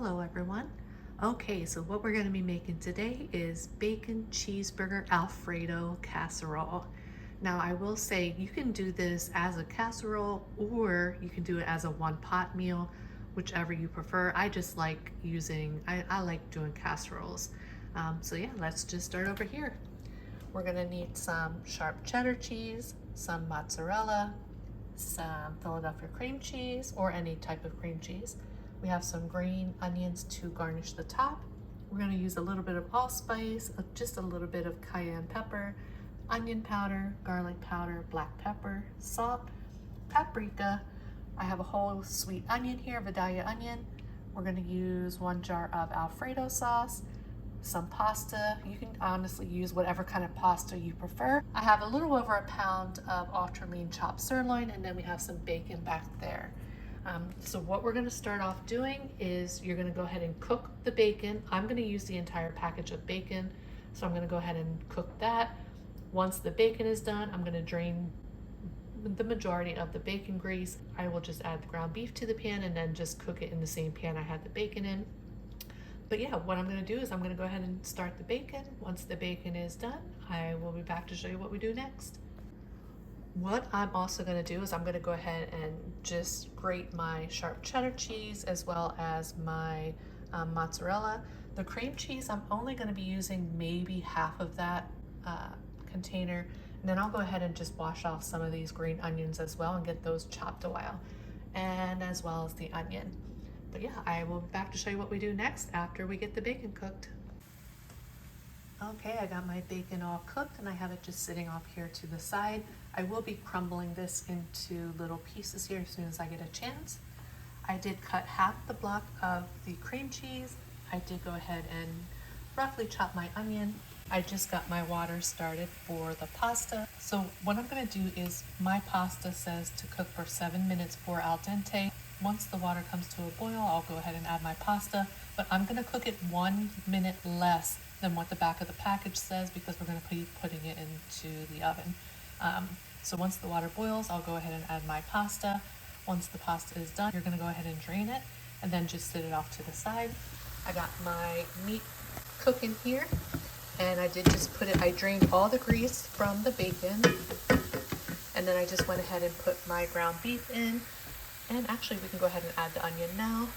Hello everyone. Okay, so what we're going to be making today is bacon cheeseburger Alfredo casserole. Now I will say you can do this as a casserole or you can do it as a one pot meal, whichever you prefer. I just like I like doing casseroles. So yeah, let's just start over here. We're going to need some sharp cheddar cheese, some mozzarella, some Philadelphia cream cheese or any type of cream cheese. We have some green onions to garnish the top. We're going to use a little bit of allspice, just a little bit of cayenne pepper, onion powder, garlic powder, black pepper, salt, paprika. I have a whole sweet onion here, Vidalia onion. We're going to use 1 jar of Alfredo sauce, some pasta. You can honestly use whatever kind of pasta you prefer. I have a little over a pound of ultra lean chopped sirloin, and then we have some bacon back there. So what we're going to start off doing is you're going to go ahead and cook the bacon. I'm going to use the entire package of bacon, so I'm going to go ahead and cook that. Once the bacon is done, I'm going to drain the majority of the bacon grease. I will just add the ground beef to the pan and then just cook it in the same pan I had the bacon in. But yeah, what I'm going to do is I'm going to go ahead and start the bacon. Once the bacon is done, I will be back to show you what we do next. What I'm also going to do is I'm going to go ahead and just grate my sharp cheddar cheese as well as my mozzarella. The cream cheese, I'm only going to be using maybe half of that container. And then I'll go ahead and just wash off some of these green onions as well and get those chopped a while. And as well as the onion. But yeah, I will be back to show you what we do next after we get the bacon cooked. Okay, I got my bacon all cooked and I have it just sitting off here to the side. I will be crumbling this into little pieces here as soon as I get a chance. I did cut half the block of the cream cheese. I did go ahead and roughly chop my onion. I just got my water started for the pasta. So what I'm going to do is my pasta says to cook for 7 minutes for al dente. Once the water comes to a boil, I'll go ahead and add my pasta, but I'm going to cook it 1 minute less than what the back of the package says because we're going to be putting it into the oven. So once the water boils, I'll go ahead and add my pasta. Once the pasta is done, you're going to go ahead and drain it and then just sit it off to the side. I got my meat cooking here and I did just put it, I drained all the grease from the bacon and then I just went ahead and put my ground beef in. And actually we can go ahead and add the onion now.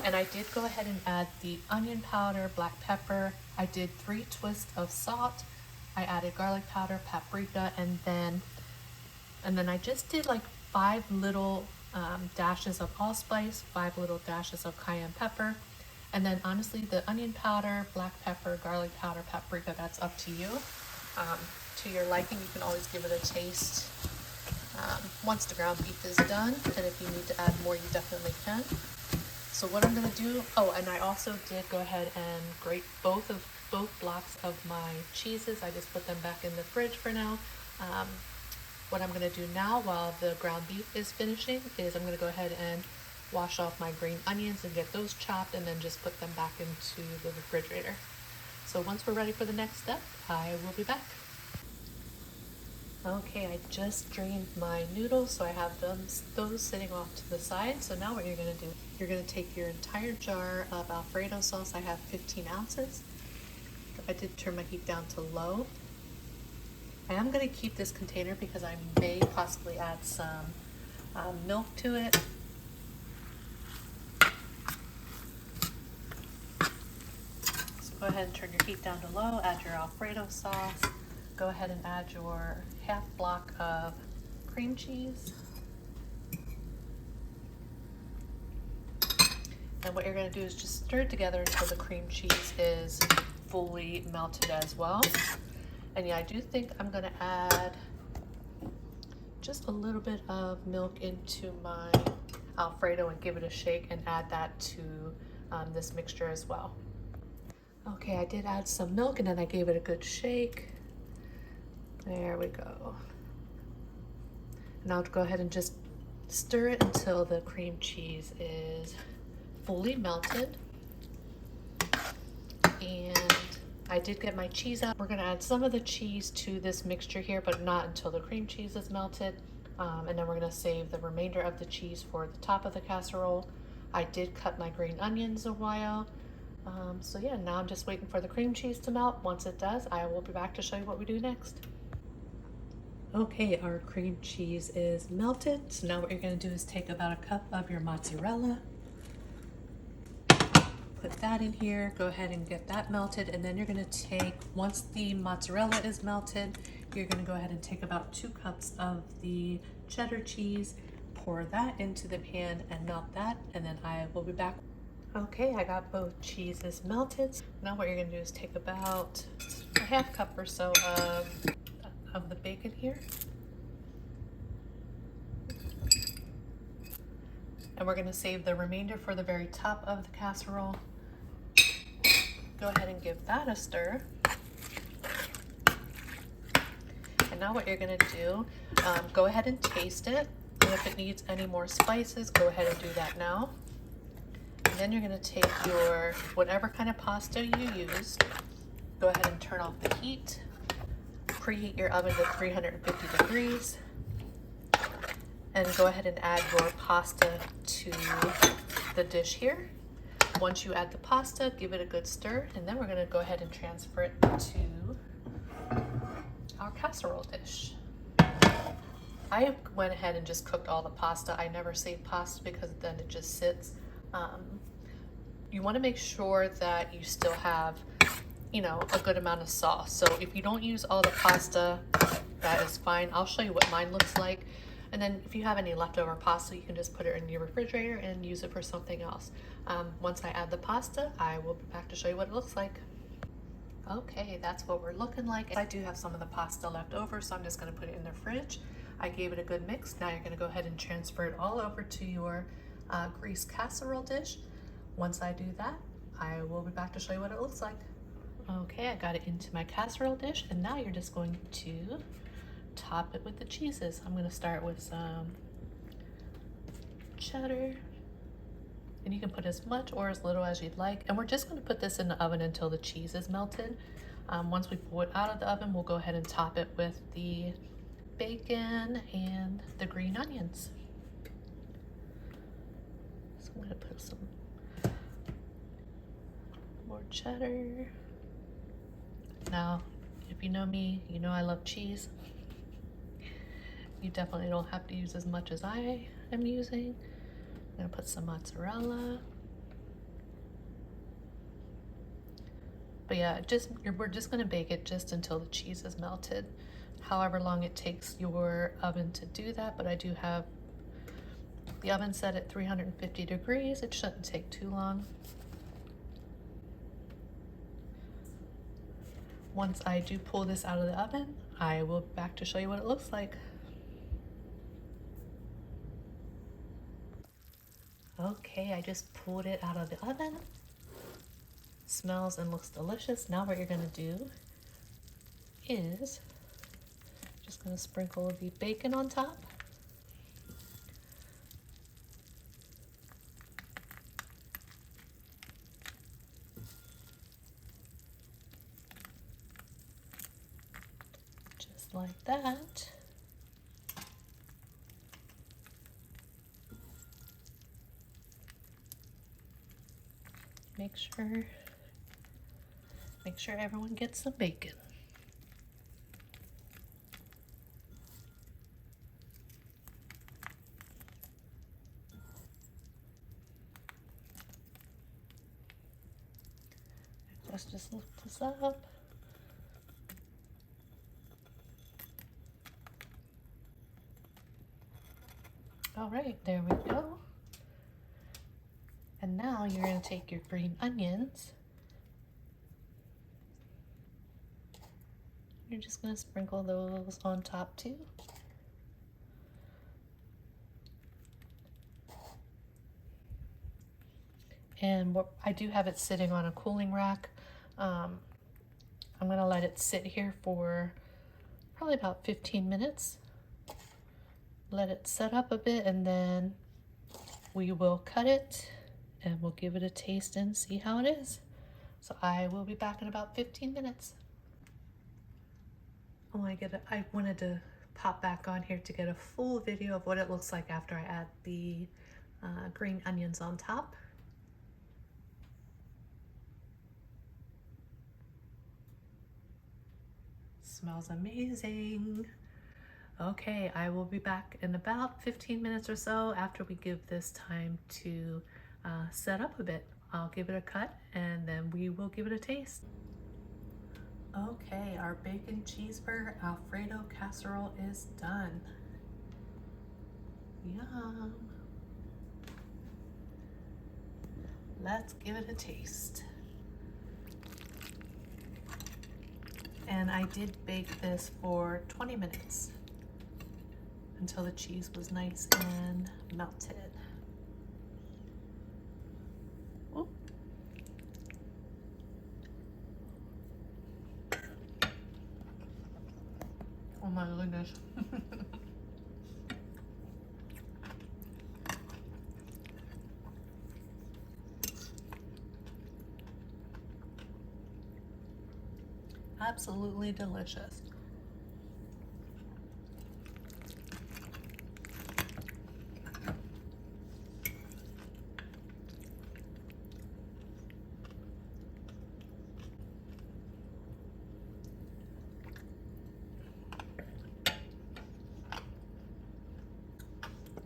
And I did go ahead and add the onion powder, black pepper. I did 3 twists of salt. I added garlic powder, paprika, and then I just did like 5 little dashes of allspice, 5 little dashes of cayenne pepper. And then honestly, the onion powder, black pepper, garlic powder, paprika, that's up to you. To your liking, you can always give it a taste. Once the ground beef is done, and if you need to add more, you definitely can. So what I'm going to do, oh, and I also did go ahead and grate both blocks of my cheeses. I just put them back in the fridge for now. What I'm going to do now while the ground beef is finishing is I'm going to go ahead and wash off my green onions and get those chopped and then just put them back into the refrigerator. So once we're ready for the next step, I will be back. Okay, I just drained my noodles, so I have those sitting off to the side. So now what you're going to do, you're going to take your entire jar of Alfredo sauce. I have 15 ounces. I did turn my heat down to low. I am going to keep this container because I may possibly add some milk to it. So go ahead and turn your heat down to low, add your Alfredo sauce. Go ahead and add your half block of cream cheese. And what you're going to do is just stir it together until the cream cheese is fully melted as well. And yeah, I do think I'm going to add just a little bit of milk into my Alfredo and give it a shake and add that to this mixture as well. Okay, I did add some milk and then I gave it a good shake. There we go. Now go ahead and just stir it until the cream cheese is fully melted. And I did get my cheese out. We're gonna add some of the cheese to this mixture here, but not until the cream cheese is melted. And then we're gonna save the remainder of the cheese for the top of the casserole. I did cut my green onions a while. So yeah, now I'm just waiting for the cream cheese to melt. Once it does, I will be back to show you what we do next. Okay, our cream cheese is melted. So now what you're gonna do is take about a cup of your mozzarella, put that in here, go ahead and get that melted, and then you're gonna take, once the mozzarella is melted, you're gonna go ahead and take about 2 cups of the cheddar cheese, pour that into the pan and melt that, and then I will be back. Okay, I got both cheeses melted. Now what you're gonna do is take about a half cup or so of the bacon here. And we're gonna save the remainder for the very top of the casserole. Go ahead and give that a stir. And now what you're gonna do, go ahead and taste it. And if it needs any more spices, go ahead and do that now. And then you're gonna take your, whatever kind of pasta you used, go ahead and turn off the heat. Preheat your oven to 350 degrees. And go ahead and add your pasta to the dish here. Once you add the pasta, give it a good stir, and then we're gonna go ahead and transfer it to our casserole dish. I went ahead and just cooked all the pasta. I never save pasta because then it just sits. You wanna make sure that you still have, you know, a good amount of sauce. So if you don't use all the pasta, that is fine. I'll show you what mine looks like. And then if you have any leftover pasta, you can just put it in your refrigerator and use it for something else. Once I add the pasta, I will be back to show you what it looks like. Okay, that's what we're looking like. I do have some of the pasta left over, so I'm just gonna put it in the fridge. I gave it a good mix. Now you're gonna go ahead and transfer it all over to your greased casserole dish. Once I do that, I will be back to show you what it looks like. Okay, I got it into my casserole dish, and now you're just going to top it with the cheeses. I'm gonna start with some cheddar, and you can put as much or as little as you'd like. And we're just gonna put this in the oven until the cheese is melted. Once we pull it out of the oven, we'll go ahead and top it with the bacon and the green onions. So I'm gonna put some more cheddar. Now, if you know me, you know I love cheese. You definitely don't have to use as much as I am using. I'm gonna put some mozzarella. But yeah, we're just gonna bake it just until the cheese is melted. However long it takes your oven to do that, but I do have the oven set at 350 degrees. It shouldn't take too long. Once I do pull this out of the oven, I will be back to show you what it looks like. Okay, I just pulled it out of the oven. Smells and looks delicious. Now what you're gonna do is just gonna sprinkle the bacon on top. Just like that. Make sure everyone gets some bacon. Let's just lift this up. All right, there we go. And now you're going to take your green onions. You're just going to sprinkle those on top too. And I do have it sitting on a cooling rack. I'm going to let it sit here for probably about 15 minutes. Let it set up a bit, and then we will cut it and we'll give it a taste and see how it is. So I will be back in about 15 minutes. Oh, I wanted to pop back on here to get a full video of what it looks like after I add the green onions on top. Smells amazing. Okay, I will be back in about 15 minutes or so after we give this time to set up a bit. I'll give it a cut and then we will give it a taste. Okay, our bacon cheeseburger Alfredo casserole is done. Yum. Let's give it a taste. And I did bake this for 20 minutes until the cheese was nice and melted. Ooh. Oh my goodness. Absolutely delicious.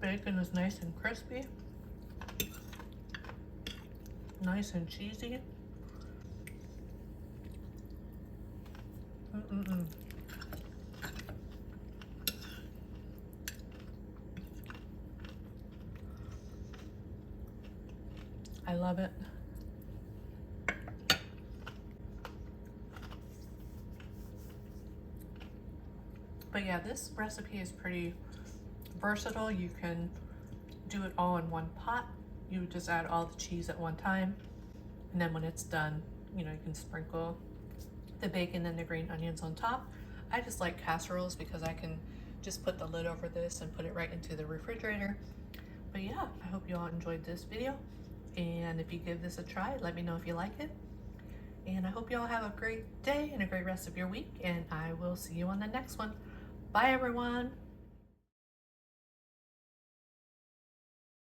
Bacon is nice and crispy, nice and cheesy. I love it. But yeah, this recipe is pretty versatile. You can do it all in one pot. You just add all the cheese at one time, and then when it's done, you know, you can sprinkle the bacon and the green onions on top. I just like casseroles because I can just put the lid over this and put it right into the refrigerator. But yeah, I hope you all enjoyed this video, and if you give this a try, let me know if you like it. And I hope you all have a great day and a great rest of your week, and I will see you on the next one. Bye everyone.